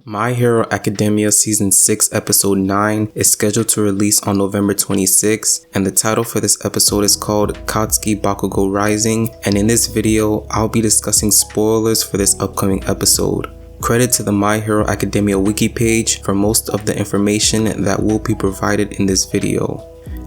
My Hero Academia Season 6 Episode 9 is scheduled to release on November 26, and the title for this episode is called Katsuki Bakugo Rising, and in this video, I'll be discussing spoilers for this upcoming episode. Credit to the My Hero Academia wiki page for most of the information that will be provided in this video.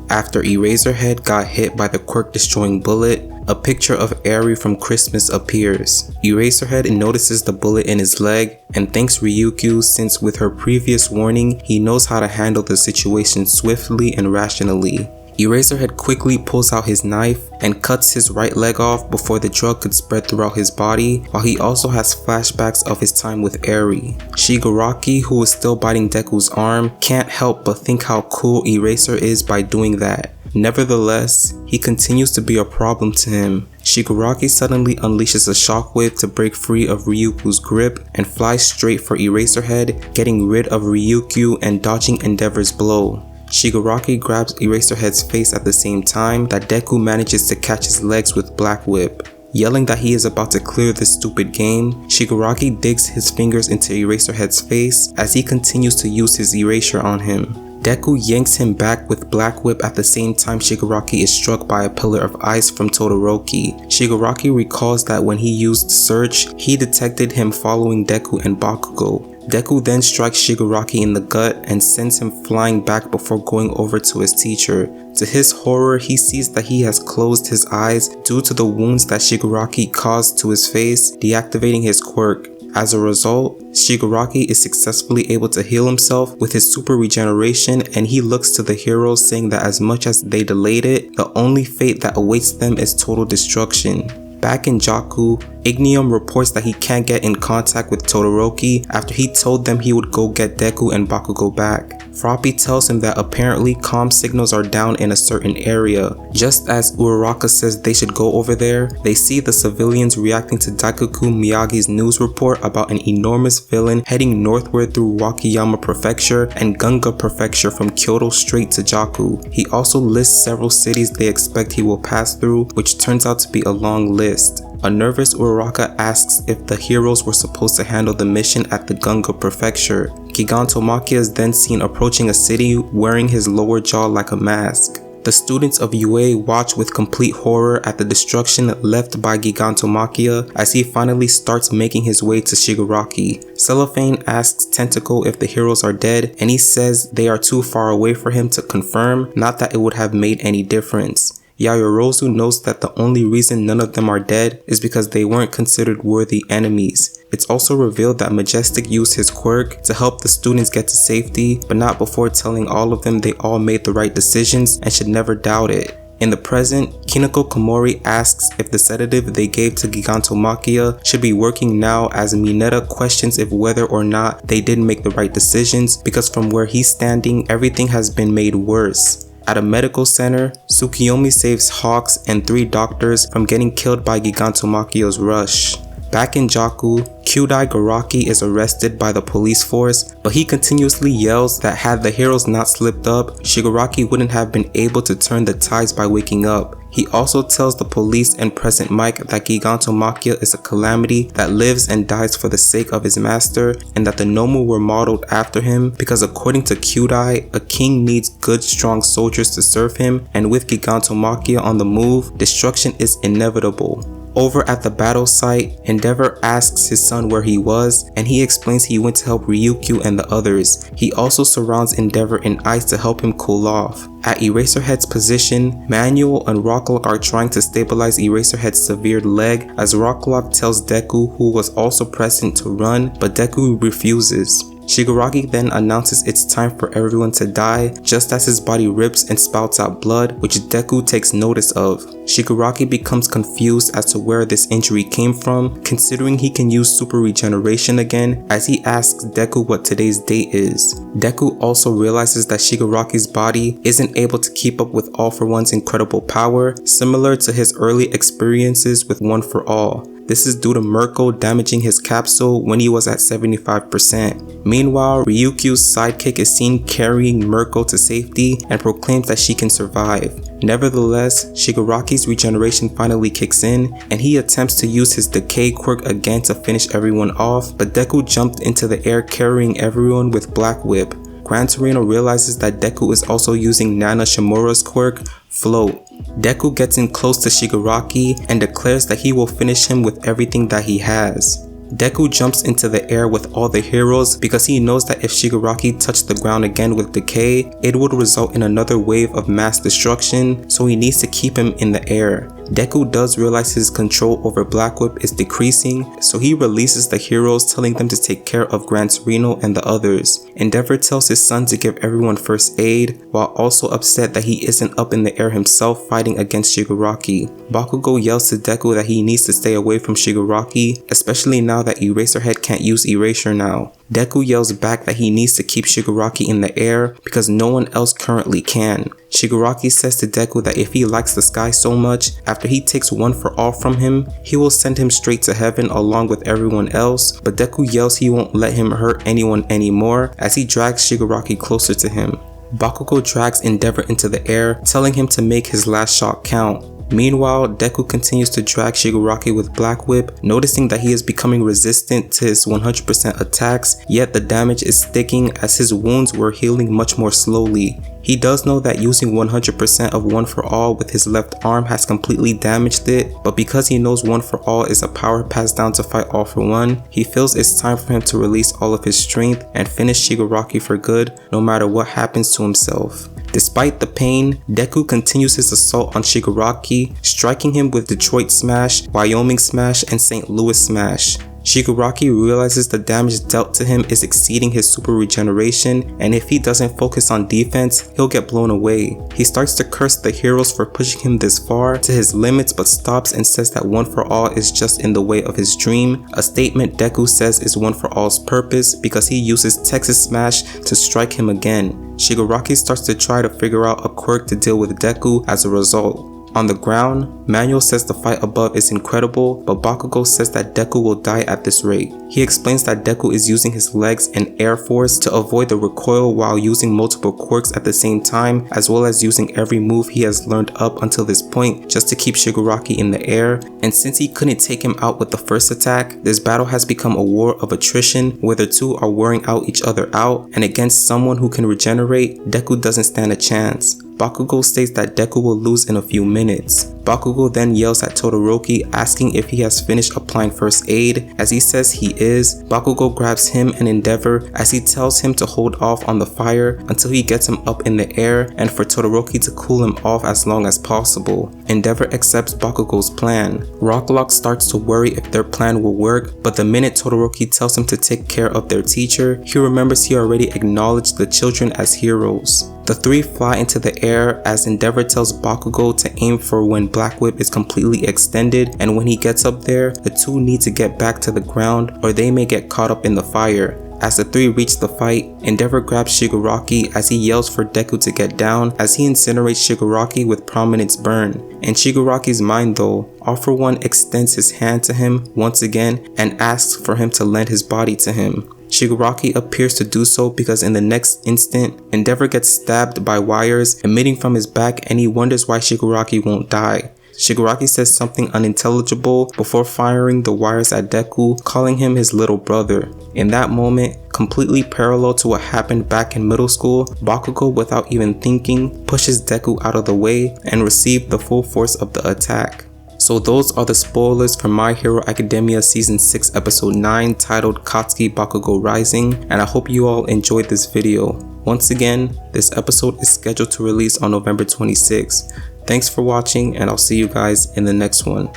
After Eraserhead got hit by the quirk-destroying bullet, a picture of Eri from Christmas appears. Eraserhead notices the bullet in his leg and thanks Ryukyu since with her previous warning, he knows how to handle the situation swiftly and rationally. Eraserhead quickly pulls out his knife and cuts his right leg off before the drug could spread throughout his body, while he also has flashbacks of his time with Eri. Shigaraki, who is still biting Deku's arm, can't help but think how cool Eraser is by doing that. Nevertheless, he continues to be a problem to him. Shigaraki suddenly unleashes a shockwave to break free of Ryukyu's grip and flies straight for Eraserhead, getting rid of Ryukyu and dodging Endeavor's blow. Shigaraki grabs Eraserhead's face at the same time that Deku manages to catch his legs with Black Whip. Yelling that he is about to clear this stupid game, Shigaraki digs his fingers into Eraserhead's face as he continues to use his erasure on him. Deku yanks him back with Black Whip at the same time Shigaraki is struck by a pillar of ice from Todoroki. Shigaraki recalls that when he used Search, he detected him following Deku and Bakugo. Deku then strikes Shigaraki in the gut and sends him flying back before going over to his teacher. To his horror, he sees that he has closed his eyes due to the wounds that Shigaraki caused to his face, deactivating his quirk. As a result, Shigaraki is successfully able to heal himself with his super regeneration, and he looks to the heroes saying that as much as they delayed it, the only fate that awaits them is total destruction. Back in Jaku, Ignium reports that he can't get in contact with Todoroki after he told them he would go get Deku and Bakugo back. Froppy tells him that apparently comm signals are down in a certain area. Just as Uraraka says they should go over there, they see the civilians reacting to Daikoku Miyagi's news report about an enormous villain heading northward through Wakayama Prefecture and Gunga Prefecture from Kyoto straight to Jaku. He also lists several cities they expect he will pass through, which turns out to be a long list. A nervous Uraraka asks if the heroes were supposed to handle the mission at the Gunga Prefecture. Gigantomachia is then seen approaching a city wearing his lower jaw like a mask. The students of UA watch with complete horror at the destruction left by Gigantomachia as he finally starts making his way to Shigaraki. Cellophane asks Tentacle if the heroes are dead, and he says they are too far away for him to confirm, not that it would have made any difference. Yayorozu knows that the only reason none of them are dead is because they weren't considered worthy enemies. It's also revealed that Majestic used his quirk to help the students get to safety, but not before telling all of them they all made the right decisions and should never doubt it. In the present, Kinako Komori asks if the sedative they gave to Gigantomachia should be working now, as Mineta questions if whether or not they did make the right decisions because from where he's standing, everything has been made worse. At a medical center, Tsukiyomi saves Hawks and 3 doctors from getting killed by Gigantomachia's rush. Back in Jaku, Kyudai Garaki is arrested by the police force, but he continuously yells that had the heroes not slipped up, Shigaraki wouldn't have been able to turn the tides by waking up. He also tells the police and Present Mike that Gigantomachia is a calamity that lives and dies for the sake of his master, and that the Nomu were modeled after him because according to Kyudai, a king needs good strong soldiers to serve him, and with Gigantomachia on the move, destruction is inevitable. Over at the battle site, Endeavor asks his son where he was, and he explains he went to help Ryukyu and the others. He also surrounds Endeavor in ice to help him cool off. At Eraserhead's position, Manuel and Rocklock are trying to stabilize Eraserhead's severed leg as Rocklock tells Deku, who was also present, to run, but Deku refuses. Shigaraki then announces it's time for everyone to die, just as his body rips and spouts out blood, which Deku takes notice of. Shigaraki becomes confused as to where this injury came from, considering he can use super regeneration again, as he asks Deku what today's date is. Deku also realizes that Shigaraki's body isn't able to keep up with All for One's incredible power, similar to his early experiences with One for All. This is due to Mirko damaging his capsule when he was at 75%. Meanwhile, Ryukyu's sidekick is seen carrying Mirko to safety and proclaims that she can survive. Nevertheless, Shigaraki's regeneration finally kicks in, and he attempts to use his decay quirk again to finish everyone off, but Deku jumped into the air carrying everyone with Black Whip. Gran Torino realizes that Deku is also using Nana Shimura's quirk, Float. Deku gets in close to Shigaraki and declares that he will finish him with everything that he has. Deku jumps into the air with all the heroes because he knows that if Shigaraki touched the ground again with decay, it would result in another wave of mass destruction, so he needs to keep him in the air. Deku does realize his control over Black Whip is decreasing, so he releases the heroes, telling them to take care of Gran Torino and the others. Endeavor tells his son to give everyone first aid, while also upset that he isn't up in the air himself fighting against Shigaraki. Bakugo yells to Deku that he needs to stay away from Shigaraki, especially now that Eraserhead can't use Erasure now. Deku yells back that he needs to keep Shigaraki in the air because no one else currently can. Shigaraki says to Deku that if he likes the sky so much, after he takes One for All from him, he will send him straight to heaven along with everyone else, but Deku yells he won't let him hurt anyone anymore as he drags Shigaraki closer to him. Bakugo drags Endeavor into the air, telling him to make his last shot count. Meanwhile, Deku continues to drag Shigaraki with Black Whip, noticing that he is becoming resistant to his 100% attacks, yet the damage is sticking as his wounds were healing much more slowly. He does know that using 100% of One for All with his left arm has completely damaged it, but because he knows One for All is a power passed down to fight All for One, he feels it's time for him to release all of his strength and finish Shigaraki for good, no matter what happens to himself. Despite the pain, Deku continues his assault on Shigaraki, striking him with Detroit Smash, Wyoming Smash, and St. Louis Smash. Shigaraki realizes the damage dealt to him is exceeding his super regeneration, and if he doesn't focus on defense, he'll get blown away. He starts to curse the heroes for pushing him this far to his limits, but stops and says that One for All is just in the way of his dream, a statement Deku says is One for All's purpose because he uses Texas Smash to strike him again. Shigaraki starts to try to figure out a quirk to deal with Deku as a result. On the ground, Manuel says the fight above is incredible, but Bakugo says that Deku will die at this rate. He explains that Deku is using his legs and air force to avoid the recoil while using multiple quirks at the same time, as well as using every move he has learned up until this point just to keep Shigaraki in the air. And since he couldn't take him out with the first attack, this battle has become a war of attrition where the two are wearing out each other out, and against someone who can regenerate, Deku doesn't stand a chance. Bakugo states that Deku will lose in a few minutes. Bakugo then yells at Todoroki asking if he has finished applying first aid. As he says he is, Bakugo grabs him and Endeavor as he tells him to hold off on the fire until he gets him up in the air and for Todoroki to cool him off as long as possible. Endeavor accepts Bakugo's plan. Rocklock starts to worry if their plan will work, but the minute Todoroki tells him to take care of their teacher, he remembers he already acknowledged the children as heroes. The three fly into the air as Endeavor tells Bakugo to aim for when Black Whip is completely extended, and when he gets up there, the two need to get back to the ground or they may get caught up in the fire. As the three reach the fight, Endeavor grabs Shigaraki as he yells for Deku to get down as he incinerates Shigaraki with Prominence Burn. In Shigaraki's mind though, All for One extends his hand to him once again and asks for him to lend his body to him. Shigaraki appears to do so because in the next instant, Endeavor gets stabbed by wires emitting from his back and he wonders why Shigaraki won't die. Shigaraki says something unintelligible before firing the wires at Deku, calling him his little brother. In that moment, completely parallel to what happened back in middle school, Bakugo, without even thinking, pushes Deku out of the way and received the full force of the attack. So those are the spoilers for My Hero Academia Season 6 Episode 9 titled Katsuki Bakugo Rising, and I hope you all enjoyed this video. Once again, this episode is scheduled to release on November 26th. Thanks for watching and I'll see you guys in the next one.